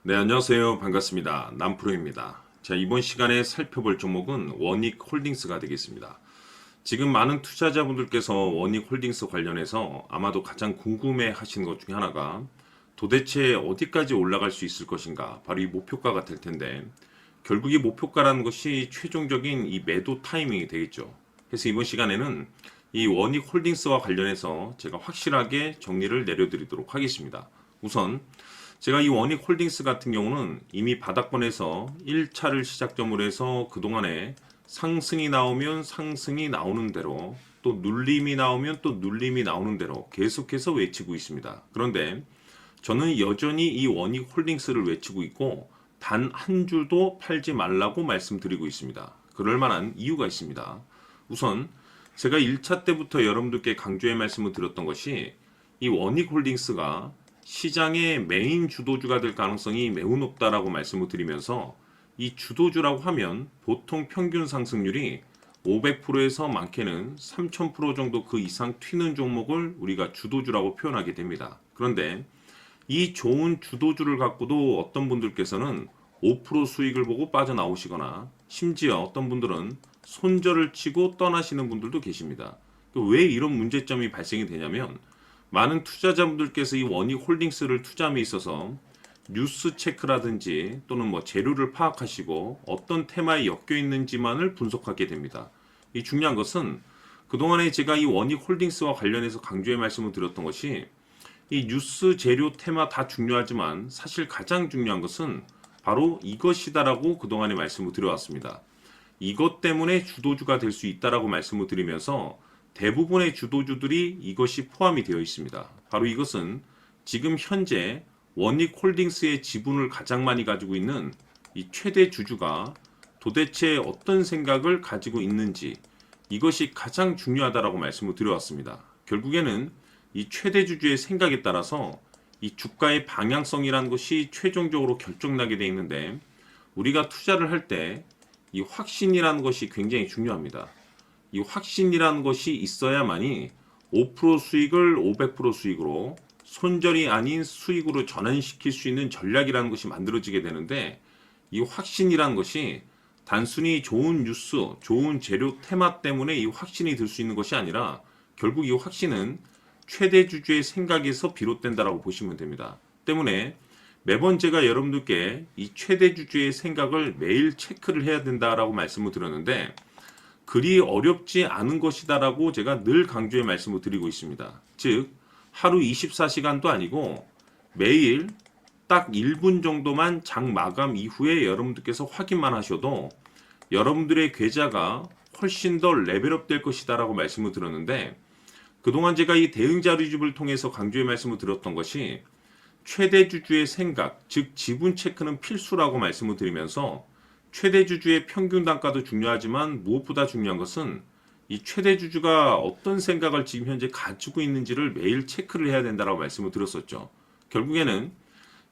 네, 안녕하세요. 반갑습니다. 남프로입니다. 자, 이번 시간에 살펴볼 종목은 원익홀딩스가 되겠습니다. 지금 많은 투자자분들께서 원익홀딩스 관련해서 아마도 가장 궁금해 하시는 것 중에 하나가 도대체 어디까지 올라갈 수 있을 것인가? 바로 이 목표가가 될 텐데, 결국 이 목표가라는 것이 최종적인 이 매도 타이밍이 되겠죠. 그래서 이번 시간에는 이 원익홀딩스와 관련해서 제가 확실하게 정리를 내려드리도록 하겠습니다. 우선 제가 이 원익홀딩스 같은 경우는 이미 바닥권에서 1차를 시작점으로 해서 그동안에 상승이 나오면 상승이 나오는 대로, 또 눌림이 나오면 또 눌림이 나오는 대로 계속해서 외치고 있습니다. 그런데 저는 여전히 이 원익홀딩스를 외치고 있고 단 한 주도 팔지 말라고 말씀드리고 있습니다. 그럴 만한 이유가 있습니다. 우선 제가 1차 때부터 여러분들께 강조의 말씀을 드렸던 것이 이 원익홀딩스가 시장의 메인 주도주가 될 가능성이 매우 높다라고 말씀을 드리면서, 이 주도주라고 하면 보통 평균 상승률이 500%에서 많게는 3000% 정도 그 이상 튀는 종목을 우리가 주도주라고 표현하게 됩니다. 그런데 이 좋은 주도주를 갖고도 어떤 분들께서는 5% 수익을 보고 빠져나오시거나, 심지어 어떤 분들은 손절을 치고 떠나시는 분들도 계십니다. 왜 이런 문제점이 발생이 되냐면, 많은 투자자분들께서 이 원익홀딩스를 투자함에 있어서 뉴스 체크라든지 또는 뭐 재료를 파악하시고 어떤 테마에 엮여 있는지만을 분석하게 됩니다. 이 중요한 것은 그동안에 제가 이 원익홀딩스와 관련해서 강조의 말씀을 드렸던 것이, 이 뉴스 재료 테마 다 중요하지만 사실 가장 중요한 것은 바로 이것이다라고 그동안에 말씀을 드려왔습니다. 이것 때문에 주도주가 될 수 있다라고 말씀을 드리면서 대부분의 주도주들이 이것이 포함이 되어 있습니다. 바로 이것은 지금 현재 원익홀딩스의 지분을 가장 많이 가지고 있는 이 최대 주주가 도대체 어떤 생각을 가지고 있는지, 이것이 가장 중요하다라고 말씀을 드려왔습니다. 결국에는 이 최대 주주의 생각에 따라서 이 주가의 방향성이라는 것이 최종적으로 결정나게 되어 있는데, 우리가 투자를 할 때 이 확신이라는 것이 굉장히 중요합니다. 이 확신이라는 것이 있어야만이 5% 수익을 500% 수익으로, 손절이 아닌 수익으로 전환시킬 수 있는 전략이라는 것이 만들어지게 되는데, 이 확신이라는 것이 단순히 좋은 뉴스, 좋은 재료 테마 때문에 이 확신이 들 수 있는 것이 아니라, 결국 이 확신은 최대 주주의 생각에서 비롯된다라고 보시면 됩니다. 때문에 매번 제가 여러분들께 이 최대 주주의 생각을 매일 체크를 해야 된다라고 말씀을 드렸는데, 그리 어렵지 않은 것이다라고 제가 늘 강조의 말씀을 드리고 있습니다. 즉, 하루 24시간도 아니고 매일 딱 1분 정도만 장 마감 이후에 여러분들께서 확인만 하셔도 여러분들의 계좌가 훨씬 더 레벨업 될 것이다라고 말씀을 드렸는데, 그동안 제가 이 대응 자료집을 통해서 강조의 말씀을 드렸던 것이 최대 주주의 생각, 즉 지분 체크는 필수라고 말씀을 드리면서, 최대 주주의 평균 단가도 중요하지만 무엇보다 중요한 것은 이 최대 주주가 어떤 생각을 지금 현재 가지고 있는지를 매일 체크를 해야 된다고 말씀을 드렸었죠. 결국에는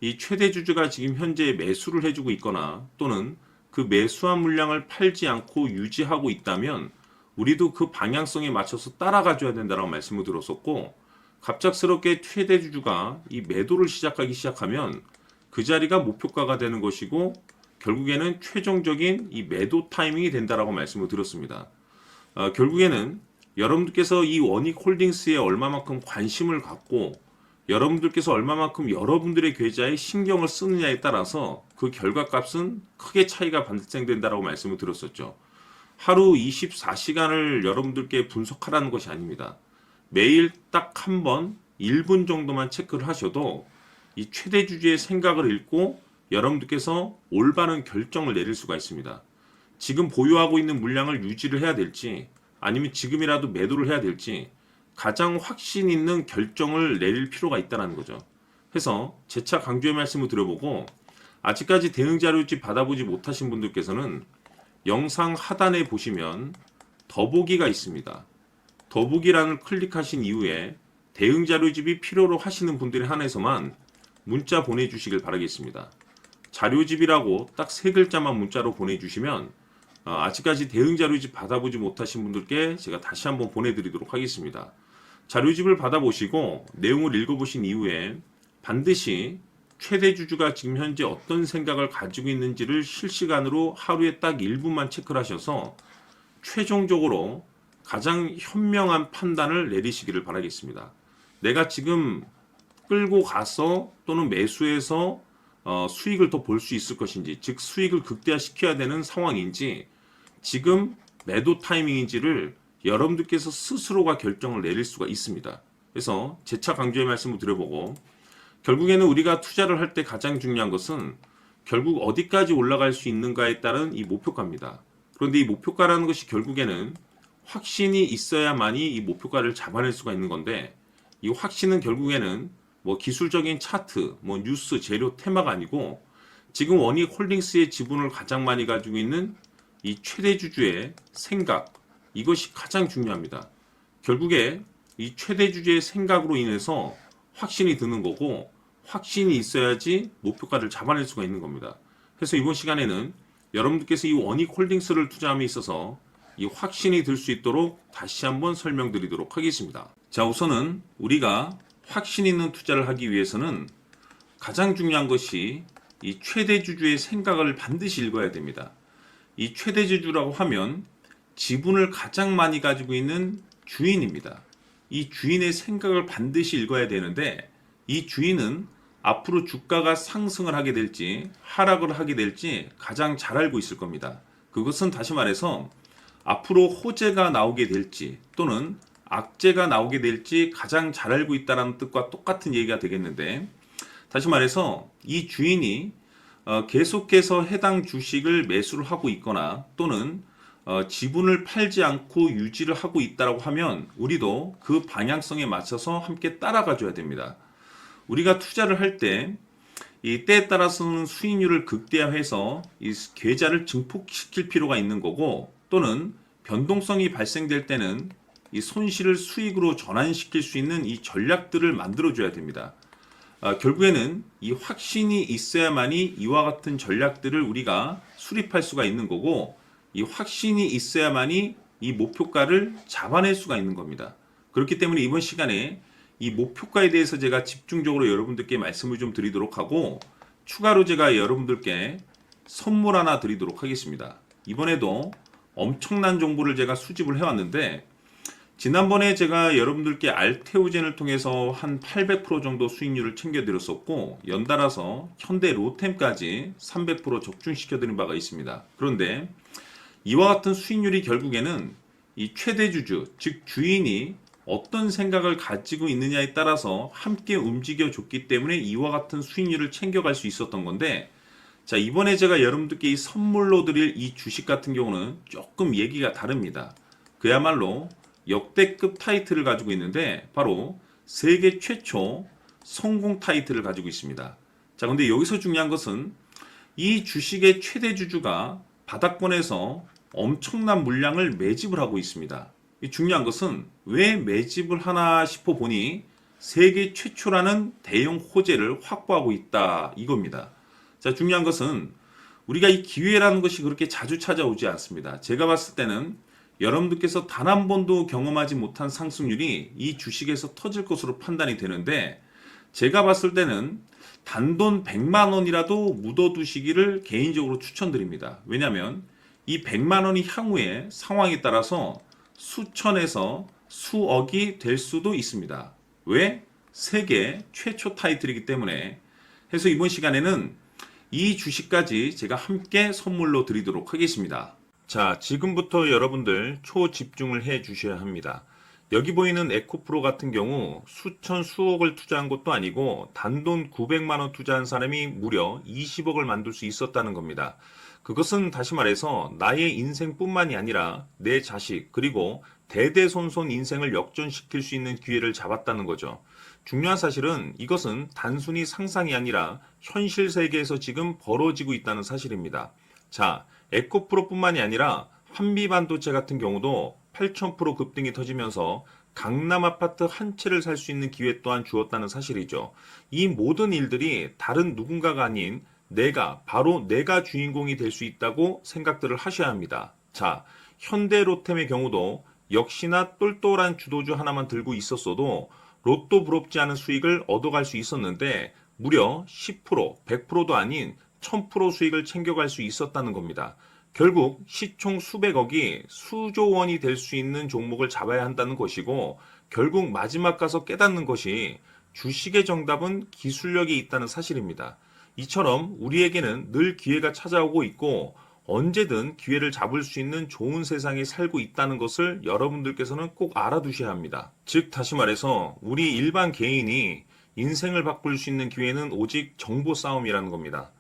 이 최대 주주가 지금 현재 매수를 해주고 있거나 또는 그 매수한 물량을 팔지 않고 유지하고 있다면 우리도 그 방향성에 맞춰서 따라가 줘야 된다고 말씀을 드렸었고, 갑작스럽게 최대 주주가 이 매도를 시작하면 그 자리가 목표가가 되는 것이고, 결국에는 최종적인 이 매도 타이밍이 된다라고 말씀을 드렸습니다. 결국에는 여러분들께서 이 원익홀딩스에 얼마만큼 관심을 갖고 여러분들께서 얼마만큼 여러분들의 계좌에 신경을 쓰느냐에 따라서 그 결과값은 크게 차이가 발생된다라고 말씀을 드렸었죠. 하루 24시간을 여러분들께 분석하라는 것이 아닙니다. 매일 딱 한 번 1분 정도만 체크를 하셔도 이 최대 주주의 생각을 읽고 여러분들께서 올바른 결정을 내릴 수가 있습니다. 지금 보유하고 있는 물량을 유지를 해야 될지 아니면 지금이라도 매도를 해야 될지 가장 확신 있는 결정을 내릴 필요가 있다는 거죠. 그래서 재차 강조의 말씀을 드려보고, 아직까지 대응 자료집 받아보지 못하신 분들께서는 영상 하단에 보시면 더보기가 있습니다. 더보기란을 클릭하신 이후에 대응 자료집이 필요로 하시는 분들에 한해서만 문자 보내주시길 바라겠습니다. 자료집이라고 딱 3글자만 문자로 보내주시면 아직까지 대응 자료집 받아보지 못하신 분들께 제가 다시 한번 보내드리도록 하겠습니다. 자료집을 받아보시고 내용을 읽어보신 이후에 반드시 최대 주주가 지금 현재 어떤 생각을 가지고 있는지를 실시간으로 하루에 딱 1분만 체크를 하셔서 최종적으로 가장 현명한 판단을 내리시기를 바라겠습니다. 내가 지금 끌고 가서 또는 매수해서 수익을 더 볼 수 있을 것인지, 즉 수익을 극대화시켜야 되는 상황인지, 지금 매도 타이밍인지를 여러분들께서 스스로가 결정을 내릴 수가 있습니다. 그래서 재차 강조의 말씀을 드려보고, 결국에는 우리가 투자를 할 때 가장 중요한 것은 결국 어디까지 올라갈 수 있는가에 따른 이 목표가입니다. 그런데 이 목표가라는 것이 결국에는 확신이 있어야만이 이 목표가를 잡아낼 수가 있는 건데, 이 확신은 결국에는 뭐 기술적인 차트, 뭐 뉴스, 재료, 테마가 아니고 지금 원익홀딩스의 지분을 가장 많이 가지고 있는 이 최대 주주의 생각, 이것이 가장 중요합니다. 결국에 이 최대 주주의 생각으로 인해서 확신이 드는 거고, 확신이 있어야지 목표가를 잡아낼 수가 있는 겁니다. 그래서 이번 시간에는 여러분들께서 이 원익홀딩스를 투자함에 있어서 이 확신이 들 수 있도록 다시 한번 설명드리도록 하겠습니다. 자, 우선은 우리가 확신 있는 투자를 하기 위해서는 가장 중요한 것이 이 최대 주주의 생각을 반드시 읽어야 됩니다. 이 최대 주주라고 하면 지분을 가장 많이 가지고 있는 주인입니다. 이 주인의 생각을 반드시 읽어야 되는데, 이 주인은 앞으로 주가가 상승을 하게 될지 하락을 하게 될지 가장 잘 알고 있을 겁니다. 그것은 다시 말해서 앞으로 호재가 나오게 될지 또는 악재가 나오게 될지 가장 잘 알고 있다는 뜻과 똑같은 얘기가 되겠는데, 다시 말해서 이 주인이 계속해서 해당 주식을 매수를 하고 있거나 또는 지분을 팔지 않고 유지를 하고 있다고 하면 우리도 그 방향성에 맞춰서 함께 따라가 줘야 됩니다. 우리가 투자를 할 때 이 때에 따라서는 수익률을 극대화해서 이 계좌를 증폭시킬 필요가 있는 거고, 또는 변동성이 발생될 때는 이 손실을 수익으로 전환시킬 수 있는 이 전략들을 만들어 줘야 됩니다. 결국에는 이 확신이 있어야만이 이와 같은 전략들을 우리가 수립할 수가 있는 거고, 이 확신이 있어야만이 이 목표가를 잡아낼 수가 있는 겁니다. 그렇기 때문에 이번 시간에 이 목표가에 대해서 제가 집중적으로 여러분들께 말씀을 좀 드리도록 하고, 추가로 제가 여러분들께 선물 하나 드리도록 하겠습니다. 이번에도 엄청난 정보를 제가 수집을 해왔는데, 지난번에 제가 여러분들께 알테오젠을 통해서 한 800% 정도 수익률을 챙겨드렸었고, 연달아서 현대 로템까지 300% 적중시켜드린 바가 있습니다. 그런데 이와 같은 수익률이 결국에는 이 최대 주주, 즉 주인이 어떤 생각을 가지고 있느냐에 따라서 함께 움직여 줬기 때문에 이와 같은 수익률을 챙겨갈 수 있었던 건데, 자, 이번에 제가 여러분들께 이 선물로 드릴 이 주식 같은 경우는 조금 얘기가 다릅니다. 그야말로 역대급 타이틀을 가지고 있는데 바로 세계 최초 성공 타이틀을 가지고 있습니다. 자, 근데 여기서 중요한 것은 이 주식의 최대 주주가 바닥권에서 엄청난 물량을 매집을 하고 있습니다. 이 중요한 것은 왜 매집을 하나 싶어 보니 세계 최초라는 대형 호재를 확보하고 있다, 이겁니다. 자, 중요한 것은 우리가 이 기회라는 것이 그렇게 자주 찾아오지 않습니다. 제가 봤을 때는 여러분들께서 단 한 번도 경험하지 못한 상승률이 이 주식에서 터질 것으로 판단이 되는데, 제가 봤을 때는 단돈 100만 원이라도 묻어두시기를 개인적으로 추천드립니다. 왜냐하면 이 100만 원이 향후에 상황에 따라서 수천에서 수억이 될 수도 있습니다. 왜? 세계 최초 타이틀이기 때문에. 해서 이번 시간에는 이 주식까지 제가 함께 선물로 드리도록 하겠습니다. 자, 지금부터 여러분들 초집중을 해 주셔야 합니다. 여기 보이는 에코프로 같은 경우 수천 수억을 투자한 것도 아니고 단돈 900만 원 투자한 사람이 무려 20억을 만들 수 있었다는 겁니다. 그것은 다시 말해서 나의 인생뿐만이 아니라 내 자식 그리고 대대손손 인생을 역전시킬 수 있는 기회를 잡았다는 거죠. 중요한 사실은 이것은 단순히 상상이 아니라 현실 세계에서 지금 벌어지고 있다는 사실입니다. 자, 에코프로뿐만이 아니라 한미반도체 같은 경우도 8000% 급등이 터지면서 강남 아파트 한 채를 살 수 있는 기회 또한 주었다는 사실이죠. 이 모든 일들이 다른 누군가가 아닌 바로 내가 주인공이 될 수 있다고 생각들을 하셔야 합니다. 자, 현대로템의 경우도 역시나 똘똘한 주도주 하나만 들고 있었어도 로또 부럽지 않은 수익을 얻어갈 수 있었는데, 무려 10%, 100%도 아닌 1000% 수익을 챙겨갈 수 있었다는 겁니다. 결국 시총 수백억이 수조 원이 될 수 있는 종목을 잡아야 한다는 것이고, 결국 마지막 가서 깨닫는 것이 주식의 정답은 기술력이 있다는 사실입니다. 이처럼 우리에게는 늘 기회가 찾아오고 있고 언제든 기회를 잡을 수 있는 좋은 세상에 살고 있다는 것을 여러분들께서는 꼭 알아두셔야 합니다. 즉 다시 말해서 우리 일반 개인이 인생을 바꿀 수 있는 기회는 오직 정보 싸움이라는 겁니다.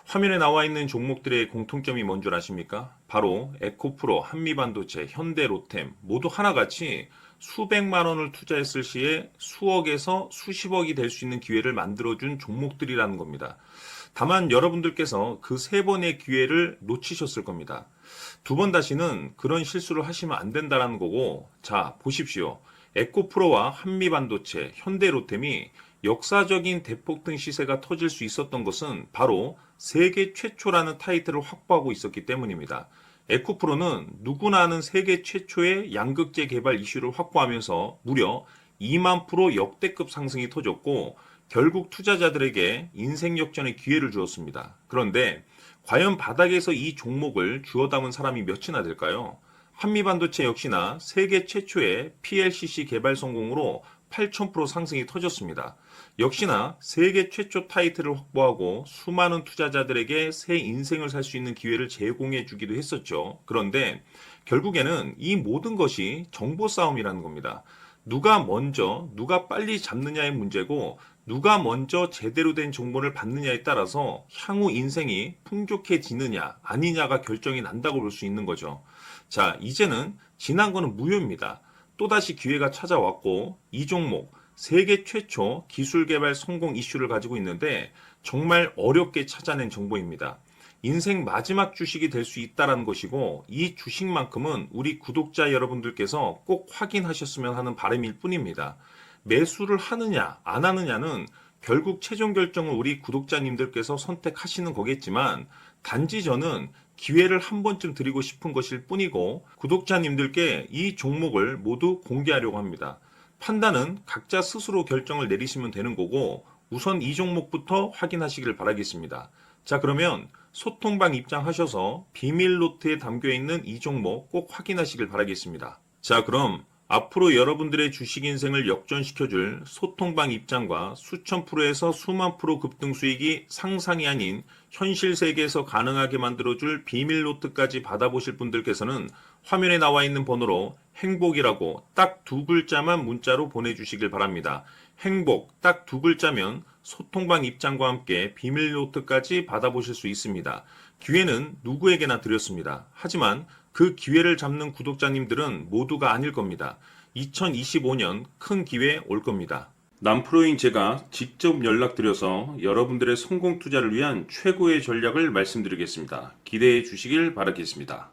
화면에 나와 있는 종목들의 공통점이 뭔 줄 아십니까? 바로 에코프로, 한미반도체, 현대로템 모두 하나같이 수백만 원을 투자했을 시에 수억에서 수십억이 될 수 있는 기회를 만들어준 종목들이라는 겁니다. 다만 여러분들께서 그 세 번의 기회를 놓치셨을 겁니다. 두 번 다시는 그런 실수를 하시면 안 된다는 거고, 자, 보십시오. 에코프로와 한미반도체, 현대로템이 역사적인 대폭등 시세가 터질 수 있었던 것은 바로 세계 최초라는 타이틀을 확보하고 있었기 때문입니다. 에코프로는 누구나 아는 세계 최초의 양극재 개발 이슈를 확보하면서 무려 2만 프로 역대급 상승이 터졌고 결국 투자자들에게 인생 역전의 기회를 주었습니다. 그런데 과연 바닥에서 이 종목을 주워 담은 사람이 몇이나 될까요? 한미반도체 역시나 세계 최초의 PLCC 개발 성공으로 8000% 상승이 터졌습니다. 역시나 세계 최초 타이틀을 확보하고 수많은 투자자들에게 새 인생을 살 수 있는 기회를 제공해 주기도 했었죠. 그런데 결국에는 이 모든 것이 정보 싸움이라는 겁니다. 누가 먼저, 누가 빨리 잡느냐의 문제고 누가 먼저 제대로 된 정보를 받느냐에 따라서 향후 인생이 풍족해지느냐 아니냐가 결정이 난다고 볼 수 있는 거죠. 자, 이제는 지난 거는 무효입니다. 또다시 기회가 찾아왔고 이 종목 세계 최초 기술 개발 성공 이슈를 가지고 있는데 정말 어렵게 찾아낸 정보입니다. 인생 마지막 주식이 될 수 있다는 것이고 이 주식만큼은 우리 구독자 여러분들께서 꼭 확인하셨으면 하는 바람일 뿐입니다. 매수를 하느냐 안 하느냐는 결국 최종 결정을 우리 구독자님들께서 선택하시는 거겠지만 단지 저는 기회를 한 번쯤 드리고 싶은 것일 뿐이고 구독자님들께 이 종목을 모두 공개하려고 합니다. 판단은 각자 스스로 결정을 내리시면 되는 거고 우선 이 종목부터 확인하시길 바라겠습니다. 자, 그러면 소통방 입장하셔서 비밀 노트에 담겨 있는 이 종목 꼭 확인하시길 바라겠습니다. 자, 그럼 앞으로 여러분들의 주식 인생을 역전시켜줄 소통방 입장과 수천 프로에서 수만 프로 급등 수익이 상상이 아닌 현실 세계에서 가능하게 만들어줄 비밀 노트까지 받아보실 분들께서는 화면에 나와 있는 번호로 행복이라고 딱 두 글자만 문자로 보내주시길 바랍니다. 행복 딱 두 글자면 소통방 입장과 함께 비밀 노트까지 받아보실 수 있습니다. 기회는 누구에게나 드렸습니다. 하지만 그 기회를 잡는 구독자님들은 모두가 아닐 겁니다. 2025년 큰 기회 올 겁니다. 남프로인 제가 직접 연락드려서 여러분들의 성공 투자를 위한 최고의 전략을 말씀드리겠습니다. 기대해 주시길 바라겠습니다.